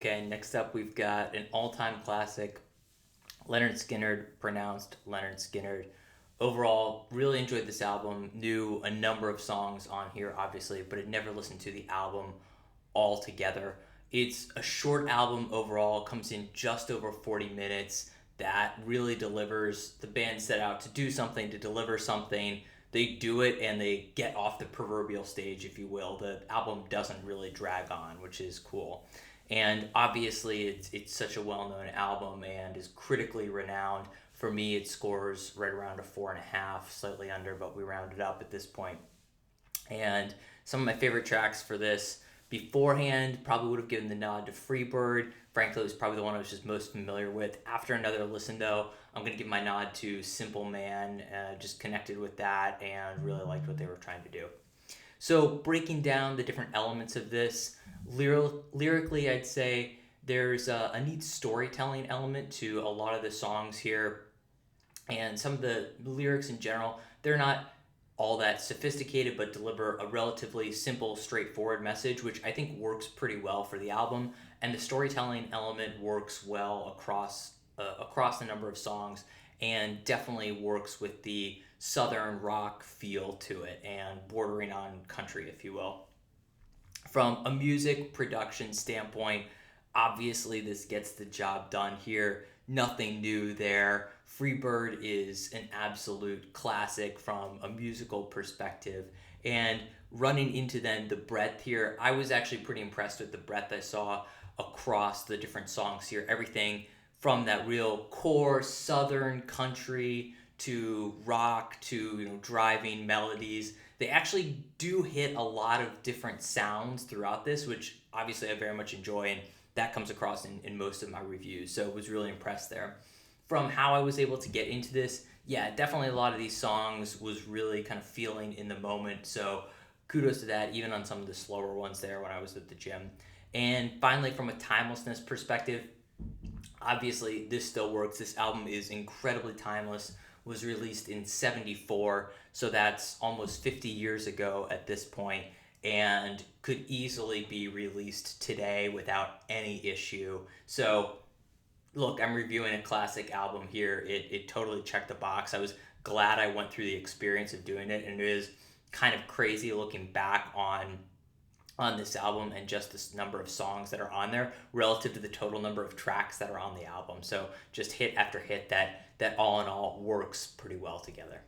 Okay, next up we've got an all-time classic, Leonard Skynyrd, pronounced Leonard Skynyrd. Overall, really enjoyed this album. Knew a number of songs on here, obviously, but had never listened to the album all together. It's a short album overall, comes in just over 40 minutes. That really delivers. The band set out to do something, to deliver something. They do it and they get off the proverbial stage, if you will. The album doesn't really drag on, which is cool. And obviously, it's such a well known album and is critically renowned. For me, it scores right around a 4.5, slightly under, but we rounded up at this point. And some of my favorite tracks for this beforehand probably would have given the nod to Freebird. Frankly, it was probably the one I was just most familiar with. After another listen, though, I'm going to give my nod to Simple Man. Just connected with that and really liked what they were trying to do. So, breaking down the different elements of this, lyrically, I'd say there's a neat storytelling element to a lot of the songs here. And some of the lyrics in general, they're not all that sophisticated, but deliver a relatively simple, straightforward message, which I think works pretty well for the album. And the storytelling element works well across the number of songs, and definitely works with the southern rock feel to it and bordering on country, if you will. From a music production standpoint, obviously this gets the job done here. Nothing new there. Freebird is an absolute classic from a musical perspective. And running into then the breadth here, I was actually pretty impressed with the breadth I saw across the different songs here. Everything from that real core southern country to rock to driving melodies. They actually do hit a lot of different sounds throughout this, which obviously I very much enjoy, and that comes across in most of my reviews. So I was really impressed there. From how I was able to get into this, yeah, definitely a lot of these songs was really kind of feeling in the moment. So kudos to that, even on some of the slower ones there when I was at the gym. And finally, from a timelessness perspective, obviously this still works. This album is incredibly timeless. Was released in 74, so that's almost 50 years ago at this point, and could easily be released today without any issue. So look, I'm reviewing a classic album here. It totally checked the box. I was glad I went through the experience of doing it, and it is kind of crazy looking back on this album and just this number of songs that are on there relative to the total number of tracks that are on the album. So just hit after hit, that all in all works pretty well together.